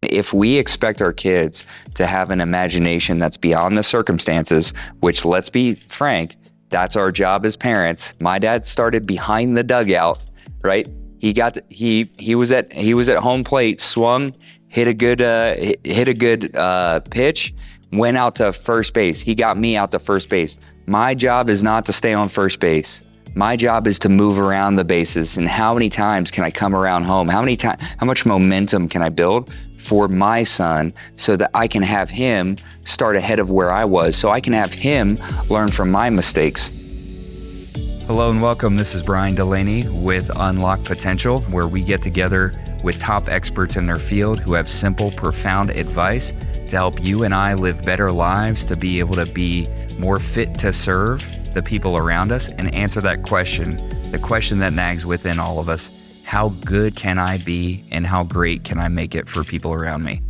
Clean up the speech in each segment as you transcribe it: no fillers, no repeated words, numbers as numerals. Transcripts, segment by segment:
If we expect our kids to have an imagination that's beyond the circumstances, which, let's be frank, that's our job as parents. My dad started behind the dugout, right? He was at home plate, swung, hit a good pitch, went out to first base. He got me out to first base. My job is not to stay on first base. My job is to move around the bases. And how many times can I come around home? How much momentum can I build for my son so that I can have him start ahead of where I was, so I can have him learn from my mistakes? Hello and welcome. This is Brian Delaney with Unlock Potential, where we get together with top experts in their field who have simple, profound advice to help you and I live better lives, to be able to be more fit to serve the people around us and answer that question, the question that nags within all of us: how good can I be and how great can I make it for people around me?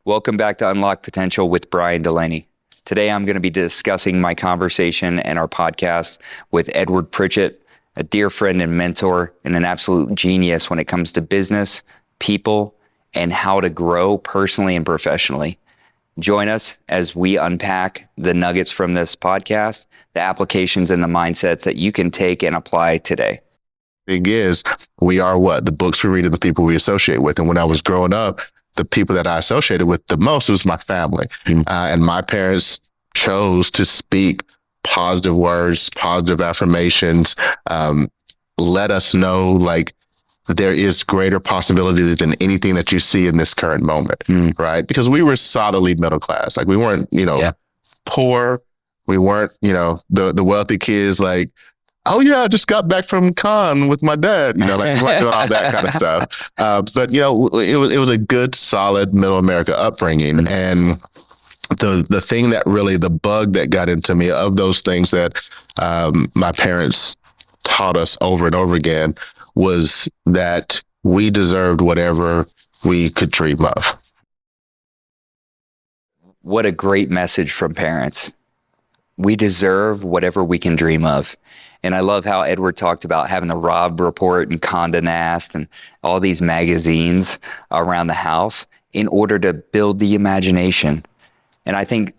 Welcome back to Unlock Potential with Brian Delaney. Today I'm going to be discussing my conversation and our podcast with Edward Pritchett, a dear friend and mentor and an absolute genius when it comes to business, people, and how to grow personally and professionally. Join us as we unpack the nuggets from this podcast, the applications and the mindsets that you can take and apply today. Thing is, we are what? The books we read and the people we associate with. And when I was growing up, the people that I associated with the most was my family. And my parents chose to speak positive words, positive affirmations, let us know like there is greater possibility than anything that you see in this current moment, right? Because we were solidly middle class. Like we weren't, poor. We weren't, the wealthy kids like, oh yeah, I just got back from Cannes with my dad, like all that kind of stuff. But it was a good, solid middle America upbringing. And the thing that really, the bug that got into me of those things that my parents taught us over and over again was that we deserved whatever we could dream of. What a great message from parents. We deserve whatever we can dream of. And I love how Edward talked about having the Robb Report and Condé Nast and all these magazines around the house in order to build the imagination. And I think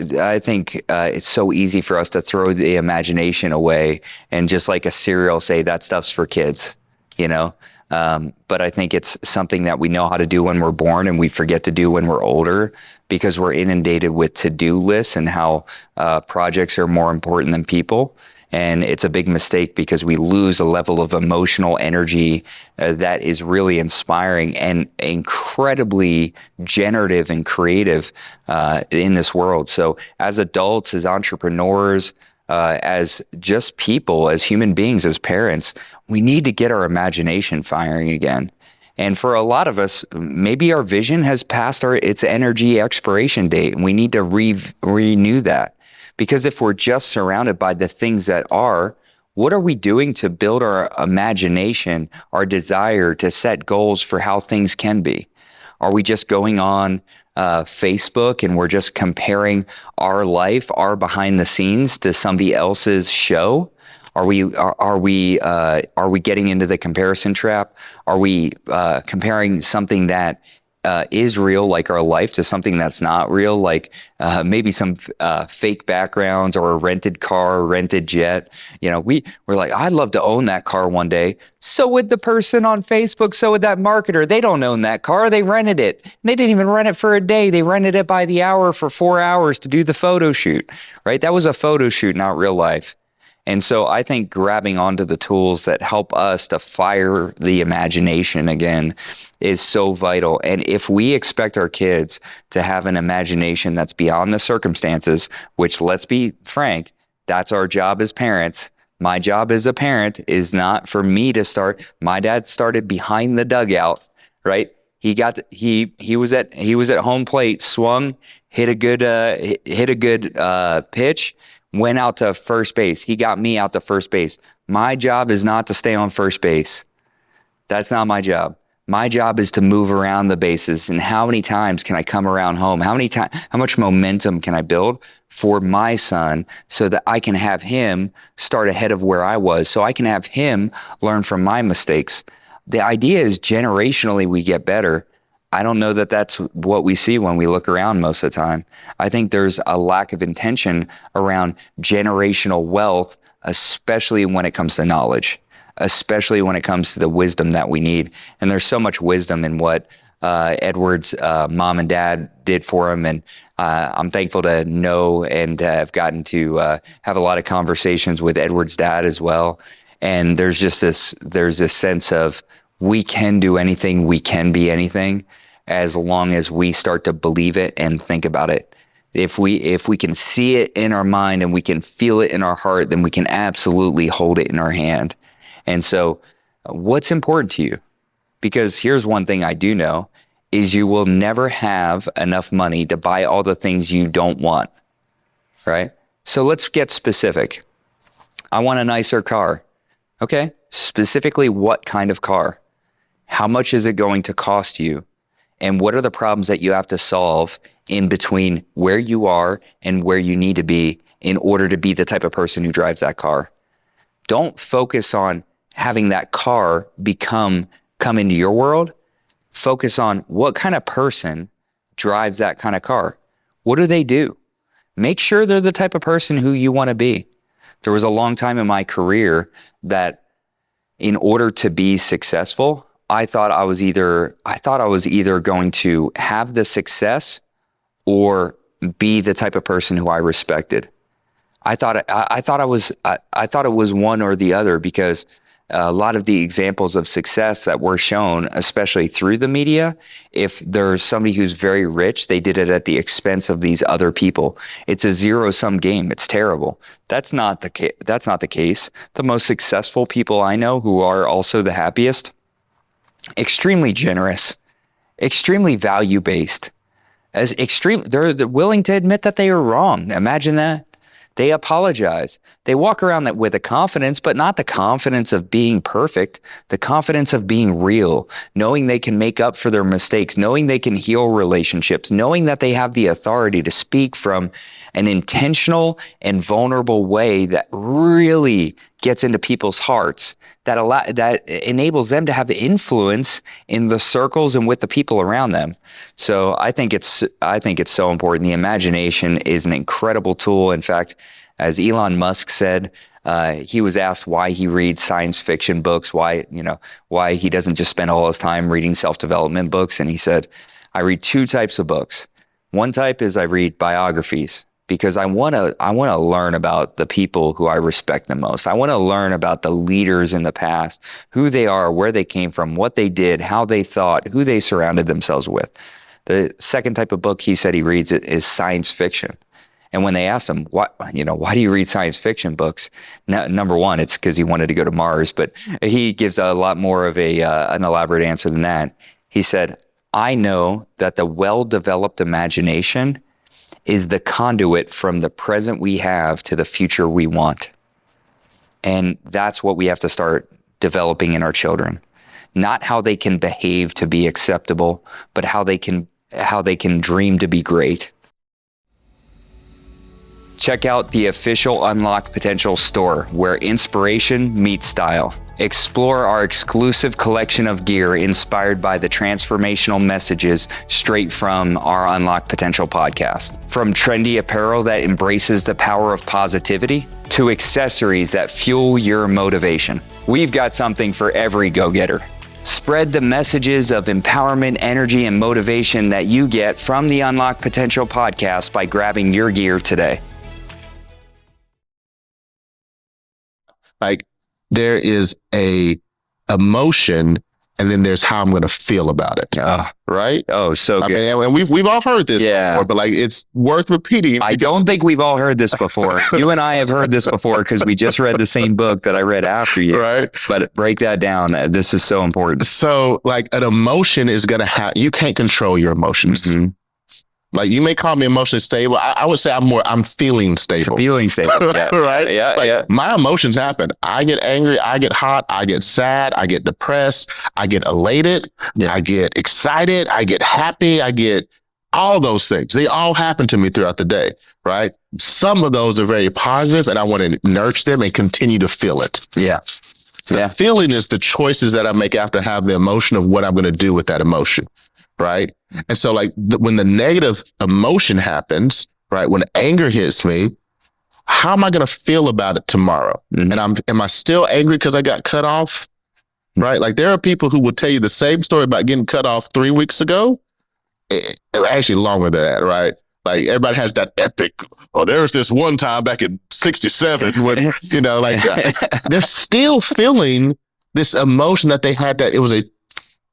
it's so easy for us to throw the imagination away and just like a cereal say that stuff's for kids, But I think it's something that we know how to do when we're born and we forget to do when we're older because we're inundated with to-do lists and how projects are more important than people. And it's a big mistake because we lose a level of emotional energy that is really inspiring and incredibly generative and creative in this world. So as adults, as entrepreneurs, as just people, as human beings, as parents, we need to get our imagination firing again. And for a lot of us, maybe our vision has passed its energy expiration date, and we need to renew that. Because if we're just surrounded by the things that are, what are we doing to build our imagination, our desire to set goals for how things can be? Are we just going on Facebook and we're just comparing our life, our behind the scenes to somebody else's show? Are we getting into the comparison trap? Are we comparing something that is real, like our life, to something that's not real, like maybe some fake backgrounds or a rented car, rented jet? We're like, I'd love to own that car one day. So would the person on Facebook, so would that marketer. They don't own that car. They rented it. They didn't even rent it for a day. They rented it by the hour for 4 hours to do the photo shoot, right? That was a photo shoot, not real life. And so I think grabbing onto the tools that help us to fire the imagination again is so vital. And if we expect our kids to have an imagination that's beyond the circumstances, which, let's be frank, that's our job as parents. My job as a parent is not for me to start. My dad started behind the dugout, right? He was at home plate, swung, hit a good pitch, went out to first base. He got me out to first base. My job is not to stay on first base. That's not my job. My job is to move around the bases. And how many times can I come around home? How much momentum can I build for my son so that I can have him start ahead of where I was, so I can have him learn from my mistakes? The idea is generationally we get better. I don't know that that's what we see when we look around most of the time. I think there's a lack of intention around generational wealth, especially when it comes to knowledge, especially when it comes to the wisdom that we need. And there's so much wisdom in what Edward's mom and dad did for him. And I'm thankful to know and have gotten to have a lot of conversations with Edward's dad as well. And there's this sense of we can do anything, we can be anything, as long as we start to believe it and think about it. If we can see it in our mind and we can feel it in our heart, then we can absolutely hold it in our hand. And so what's important to you? Because here's one thing I do know is you will never have enough money to buy all the things you don't want, right? So let's get specific. I want a nicer car. Okay, specifically what kind of car? How much is it going to cost you? And what are the problems that you have to solve in between where you are and where you need to be in order to be the type of person who drives that car? Don't focus on having that car come into your world. Focus on what kind of person drives that kind of car. What do they do? Make sure they're the type of person who you want to be. There was a long time in my career that in order to be successful, I thought I was either going to have the success or be the type of person who I respected. I thought it was one or the other, because a lot of the examples of success that were shown, especially through the media, if there's somebody who's very rich, they did it at the expense of these other people. It's a zero-sum game. It's terrible. That's not the case. The most successful people I know, who are also the happiest, extremely generous, extremely value-based, they're willing to admit that they were wrong. Imagine that. They apologize. They walk around with a confidence, but not the confidence of being perfect, the confidence of being real, knowing they can make up for their mistakes, knowing they can heal relationships, knowing that they have the authority to speak from an intentional and vulnerable way that really gets into people's hearts, that enables them to have influence in the circles and with the people around them. So I think it's so important. The imagination is an incredible tool. In fact, as Elon Musk said, he was asked why he reads science fiction books, why he doesn't just spend all his time reading self-development books. And he said, I read two types of books. One type is I read biographies, because I want to learn about the people who I respect the most. I want to learn about the leaders in the past, who they are, where they came from, what they did, how they thought, who they surrounded themselves with. The second type of book he said he reads is science fiction. And when they asked him, why do you read science fiction books? Number one, it's because he wanted to go to Mars, but he gives a lot more of an elaborate answer than that. He said, I know that the well-developed imagination is the conduit from the present we have to the future we want. And that's what we have to start developing in our children. Not how they can behave to be acceptable, but how they can dream to be great. Check out the official Unlock Potential store, where inspiration meets style. Explore our exclusive collection of gear inspired by the transformational messages straight from our Unlock Potential podcast. From trendy apparel that embraces the power of positivity to accessories that fuel your motivation, we've got something for every go-getter. Spread the messages of empowerment, energy, and motivation that you get from the Unlock Potential podcast by grabbing your gear today. Like, there is a emotion, and then there's how I'm going to feel about it. Right? Oh, so good. I mean, and we've all heard this before, but like, it's worth repeating. I don't think we've all heard this before. You and I have heard this before because we just read the same book that I read after you. Right. But break that down. This is so important. So like, an emotion is going to have, you can't control your emotions. Mm-hmm. Like you may call me emotionally stable. I would say I'm feeling stable. Feeling stable. Yeah. Right? Yeah. Like Yeah. my emotions happen. I get angry. I get hot. I get sad. I get depressed. I get elated. Yeah. I get excited. I get happy. I get all those things. They all happen to me throughout the day. Right? Some of those are very positive and I want to nurture them and continue to feel it. Yeah. The feeling is the choices that I make after I have the emotion of what I'm going to do with that emotion. Right. And so like when the negative emotion happens, right, when anger hits me, how am I going to feel about it tomorrow? Mm-hmm. And am I still angry because I got cut off? Right. Like there are people who will tell you the same story about getting cut off 3 weeks ago. Actually longer than that. Right. Like everybody has that epic, there's this one time back in 67 when, like they're still feeling this emotion that they had, that it was a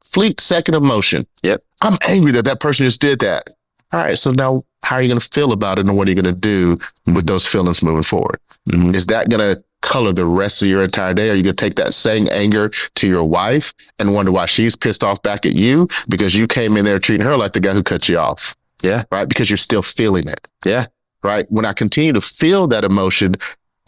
fleet second emotion. Yep. I'm angry that person just did that. All right. So now how are you going to feel about it and what are you going to do with those feelings moving forward? Mm-hmm. Is that going to color the rest of your entire day? Are you going to take that same anger to your wife and wonder why she's pissed off back at you because you came in there treating her like the guy who cut you off? Yeah. Right. Because you're still feeling it. Yeah. Right. When I continue to feel that emotion,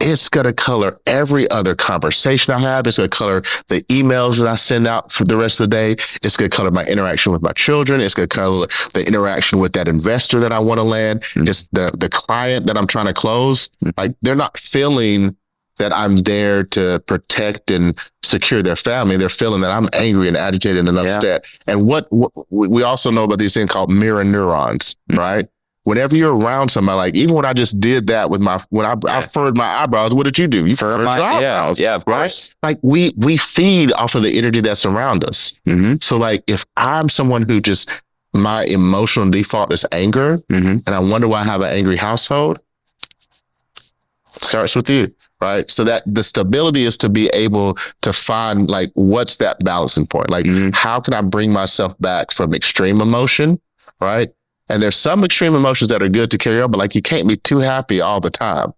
it's going to color every other conversation I have. It's going to color the emails that I send out for the rest of the day. It's going to color my interaction with my children. It's going to color the interaction with that investor that I want to land. Mm-hmm. It's the client that I'm trying to close. Mm-hmm. Like they're not feeling that I'm there to protect and secure their family. They're feeling that I'm angry and agitated and upset. Yeah. And what we also know about these things called mirror neurons, mm-hmm. right? Whenever you're around somebody, like even when I just did that with when I furrowed my eyebrows, what did you do? You furrowed your eyebrows. Yeah, of course. Right? Like we feed off of the energy that's around us. Mm-hmm. So like if I'm someone who just, my emotional default is anger, mm-hmm. and I wonder why I have an angry household, it starts with you. Right. So that the stability is to be able to find like, what's that balancing point? Like, mm-hmm. how can I bring myself back from extreme emotion? Right. And there's some extreme emotions that are good to carry on, but like, you can't be too happy all the time.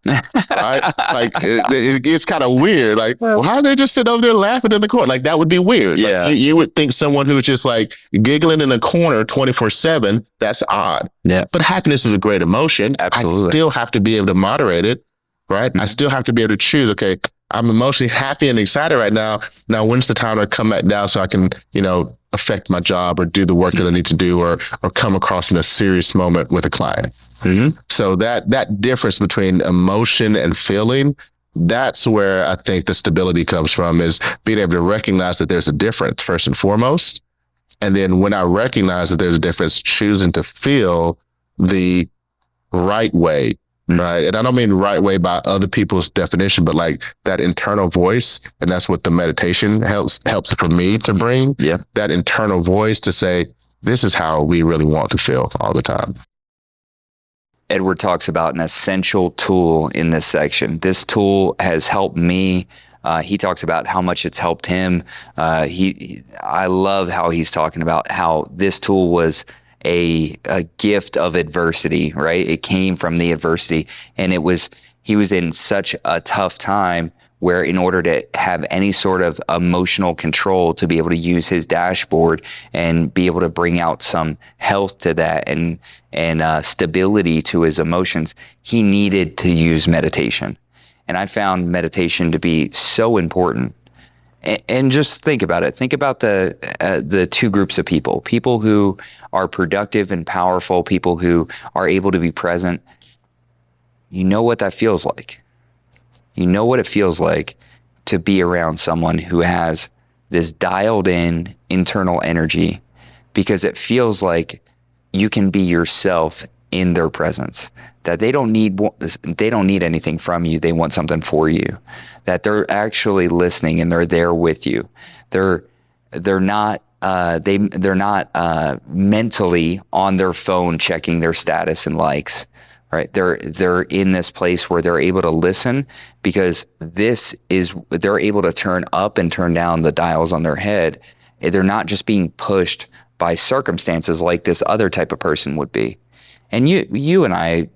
Right. Like it's kind of weird. Like, why are they just sitting over there laughing in the corner? Like that would be weird. Yeah. Like, you would think someone who's just like giggling in a corner 24/7, that's odd. Yeah. But happiness is a great emotion. Absolutely. I still have to be able to moderate it. Right. Mm-hmm. I still have to be able to choose. Okay, I'm emotionally happy and excited right now. Now, when's the time to come back down so I can, affect my job or do the work that I need to do or come across in a serious moment with a client. Mm-hmm. So that difference between emotion and feeling, that's where I think the stability comes from, is being able to recognize that there's a difference first and foremost. And then when I recognize that there's a difference, choosing to feel the right way. Right. And I don't mean right way by other people's definition, but like that internal voice. And that's what the meditation helps for me to bring. Yeah. That internal voice to say, this is how we really want to feel all the time. Edward talks about an essential tool in this section. This tool has helped me. He talks about how much it's helped him. I love how he's talking about how this tool was a gift of adversity, right? It came from the adversity, and he was in such a tough time where in order to have any sort of emotional control, to be able to use his dashboard and be able to bring out some health to that and stability to his emotions, he needed to use meditation. And I found meditation to be so important. And just think about it. Think about the two groups of people who are productive and powerful, people who are able to be present. You know what that feels like. You know what it feels like to be around someone who has this dialed in internal energy, because it feels like you can be yourself in their presence, that they don't need anything from you. They want something for you, that they're actually listening and they're there with you. They're not mentally on their phone checking their status and likes, right? They're in this place where they're able to listen, because they're able to turn up and turn down the dials on their head. They're not just being pushed by circumstances like this other type of person would be. And you and I,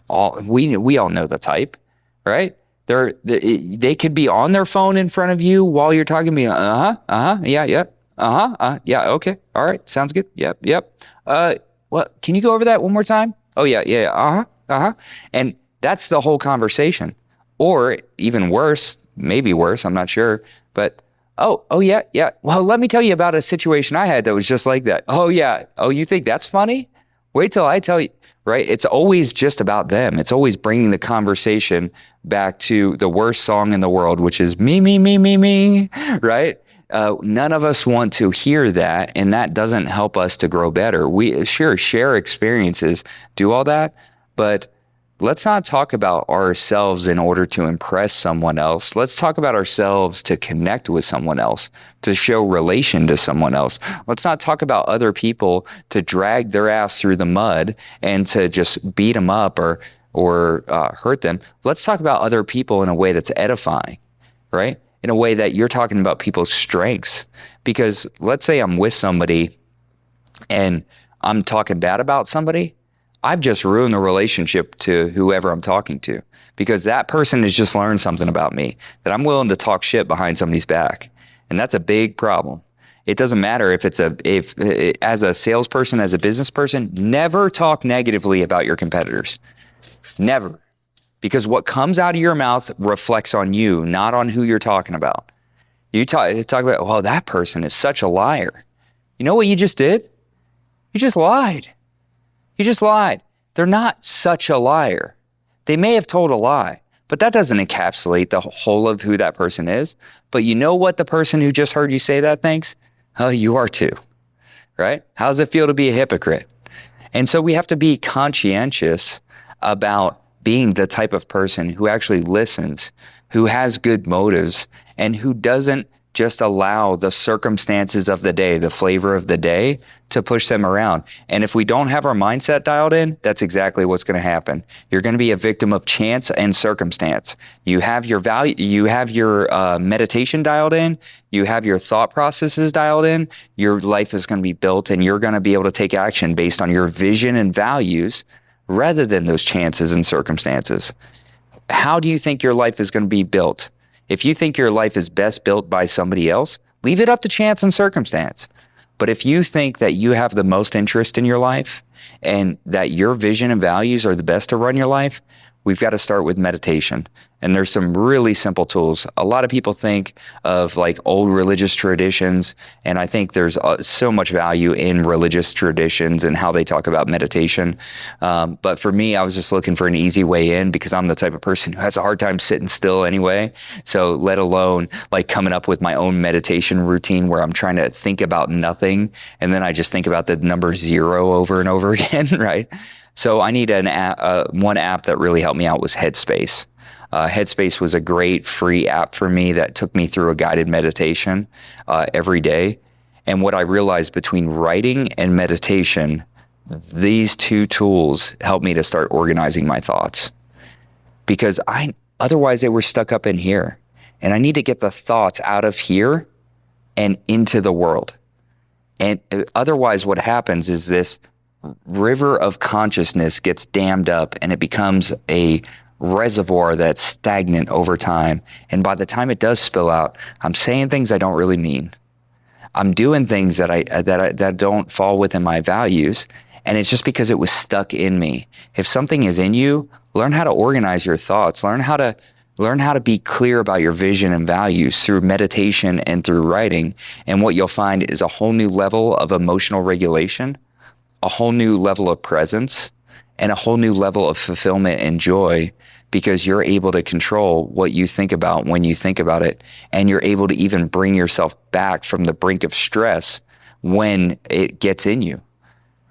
we all know the type, right? They could be on their phone in front of you while you're talking to me. Yeah, okay, all right, sounds good. Yep. What? Can you go over that one more time? Oh, yeah, yeah, uh-huh. And that's the whole conversation. Or even worse, maybe worse, I'm not sure, but oh, yeah. Well, let me tell you about a situation I had that was just like that. Oh, yeah. Oh, you think that's funny? Wait till I tell you, right? It's always just about them. It's always bringing the conversation back to the worst song in the world, which is me, right? None of us want to hear that, and that doesn't help us to grow better. We sure share experiences, do all that, but let's not talk about ourselves in order to impress someone else. Let's talk about ourselves to connect with someone else, to show relation to someone else. Let's not talk about other people to drag their ass through the mud and to just beat them up or hurt them. Let's talk about other people in a way that's edifying, right? In a way that you're talking about people's strengths. Because let's say I'm with somebody and I'm talking bad about somebody, I've just ruined the relationship to whoever I'm talking to, because that person has just learned something about me, that I'm willing to talk shit behind somebody's back. And that's a big problem. It doesn't matter if as a salesperson, as a business person, never talk negatively about your competitors. Never. Because what comes out of your mouth reflects on you, not on who you're talking about. You talk about, well, that person is such a liar. You know what you just did? You just lied. You just lied. They're not such a liar. They may have told a lie, but that doesn't encapsulate the whole of who that person is. But you know what the person who just heard you say that thinks? Oh, you are too, right? How does it feel to be a hypocrite? And so we have to be conscientious about being the type of person who actually listens, who has good motives, and who doesn't just allow the circumstances of the day, the flavor of the day, to push them around. And if we don't have our mindset dialed in, that's exactly what's going to happen. You're going to be a victim of chance and circumstance. You have your value, you have your meditation dialed in, you have your thought processes dialed in, your life is going to be built, and you're going to be able to take action based on your vision and values rather than those chances and circumstances. How do you think your life is going to be built? If you think your life is best built by somebody else, leave it up to chance and circumstance. But if you think that you have the most interest in your life and that your vision and values are the best to run your life, we've got to start with meditation. And there's some really simple tools. A lot of people think of like old religious traditions, and I think there's so much value in religious traditions and how they talk about meditation. But for me, I was just looking for an easy way in because I'm the type of person who has a hard time sitting still anyway. So let alone like coming up with my own meditation routine where I'm trying to think about nothing, and then I just think about the number 0 over and over again, right? So I need an app, one app that really helped me out was Headspace. Headspace was a great free app for me that took me through a guided meditation every day. And what I realized between writing and meditation, these two tools helped me to start organizing my thoughts. Because otherwise they were stuck up in here. And I need to get the thoughts out of here and into the world. And otherwise what happens is this river of consciousness gets dammed up and it becomes a reservoir that's stagnant over time. And by the time it does spill out, I'm saying things I don't really mean. I'm doing things that don't fall within my values. And it's just because it was stuck in me. If something is in you, learn how to organize your thoughts. Learn how to be clear about your vision and values through meditation and through writing. And what you'll find is a whole new level of emotional regulation, a whole new level of presence, and a whole new level of fulfillment and joy, because you're able to control what you think about when you think about it. And you're able to even bring yourself back from the brink of stress when it gets in you,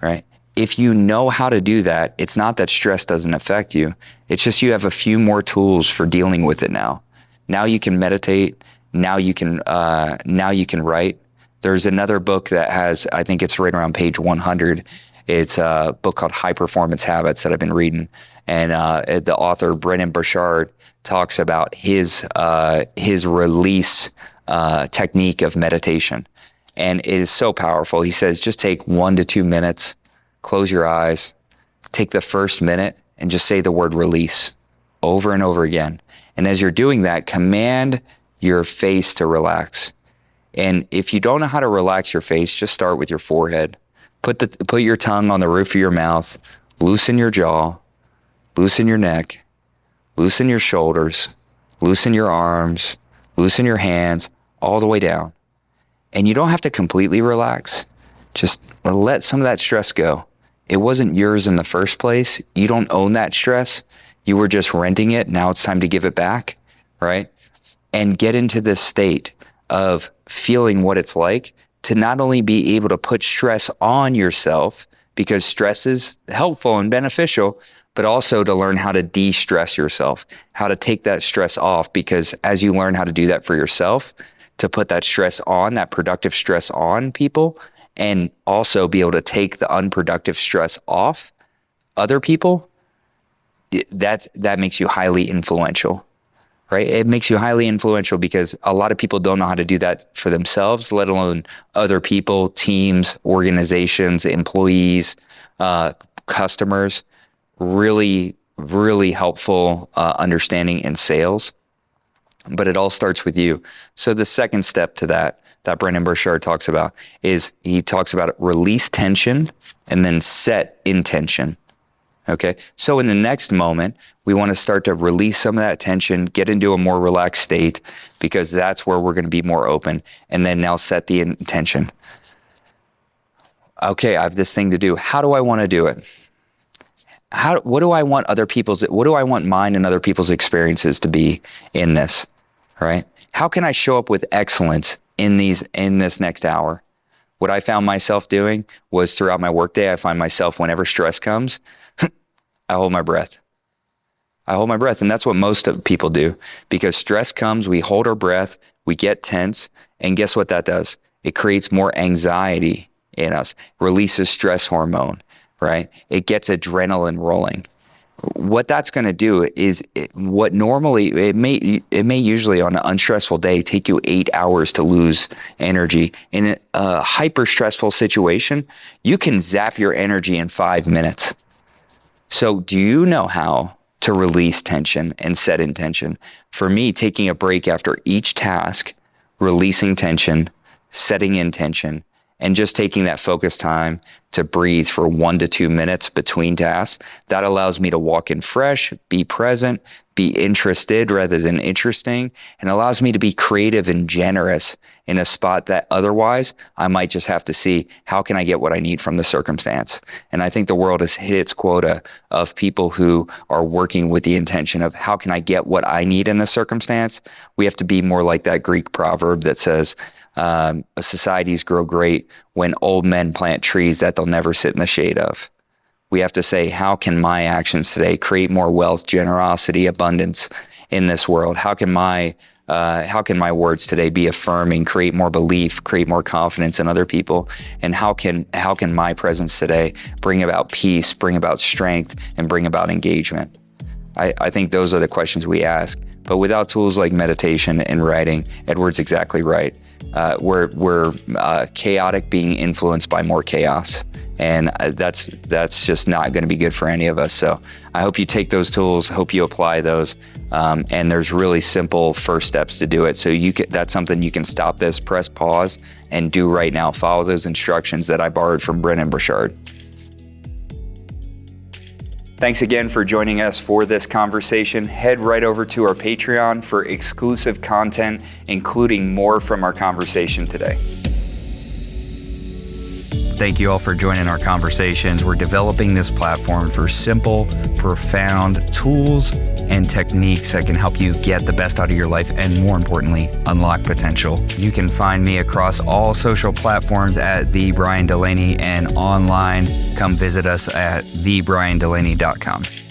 right? If you know how to do that, it's not that stress doesn't affect you. It's just you have a few more tools for dealing with it now. Now you can meditate. Now you can write. There's another book that has, I think it's right around page 100. It's a book called High Performance Habits that I've been reading. And the author, Brendon Burchard, talks about his release technique of meditation. And it is so powerful. He says, just take 1 to 2 minutes, close your eyes, take the first minute and just say the word release over and over again. And as you're doing that, command your face to relax. And if you don't know how to relax your face, just start with your forehead. Put your tongue on the roof of your mouth, loosen your jaw, loosen your neck, loosen your shoulders, loosen your arms, loosen your hands, all the way down. And you don't have to completely relax. Just let some of that stress go. It wasn't yours in the first place. You don't own that stress. You were just renting it. Now it's time to give it back, right? And get into this state of feeling what it's like to not only be able to put stress on yourself, because stress is helpful and beneficial, but also to learn how to de-stress yourself, how to take that stress off. Because as you learn how to do that for yourself, to put that stress on, that productive stress on people, and also be able to take the unproductive stress off other people, that makes you highly influential, right? It makes you highly influential because a lot of people don't know how to do that for themselves, let alone other people, teams, organizations, employees, customers. Really, really helpful understanding in sales. But it all starts with you. So the second step to that Brendon Burchard talks about is he talks about release tension and then set intention. Okay. So in the next moment, we want to start to release some of that tension, get into a more relaxed state, because that's where we're going to be more open. And then now set the intention. Okay, I have this thing to do. How do I want to do it? What do I want mine and other people's experiences to be in this, right? How can I show up with excellence in this next hour? What I found myself doing was throughout my workday, I find myself whenever stress comes, I hold my breath. And that's what most of people do, because stress comes, we hold our breath, we get tense, and guess what that does? It creates more anxiety in us, releases stress hormone, right? It gets adrenaline rolling. What that's going to do is it may usually on an unstressful day take you 8 hours to lose energy. In a hyper stressful situation, you can zap your energy in 5 minutes. So do you know how to release tension and set intention? For me, taking a break after each task, releasing tension, setting intention, and just taking that focus time to breathe for 1 to 2 minutes between tasks, that allows me to walk in fresh, be present, be interested rather than interesting, and allows me to be creative and generous in a spot that otherwise I might just have to see, how can I get what I need from the circumstance? And I think the world has hit its quota of people who are working with the intention of, how can I get what I need in the circumstance? We have to be more like that Greek proverb that says, societies grow great when old men plant trees that they'll never sit in the shade of. We have to say, how can my actions today create more wealth, generosity, abundance in this world? How can my words today be affirming, create more belief, create more confidence in other people? And how can my presence today bring about peace, bring about strength, and bring about engagement? I think those are the questions we ask. But without tools like meditation and writing, Edward's exactly right. We're chaotic being influenced by more chaos. And that's just not going to be good for any of us. So I hope you take those tools, hope you apply those. And there's really simple first steps to do it. So that's something you can stop this, press pause, and do right now. Follow those instructions that I borrowed from Brendon Burchard. Thanks again for joining us for this conversation. Head right over to our Patreon for exclusive content, including more from our conversation today. Thank you all for joining our conversations. We're developing this platform for simple, profound tools and techniques that can help you get the best out of your life and, more importantly, unlock potential. You can find me across all social platforms at The Brian Delaney, and online, come visit us at thebriandelaney.com.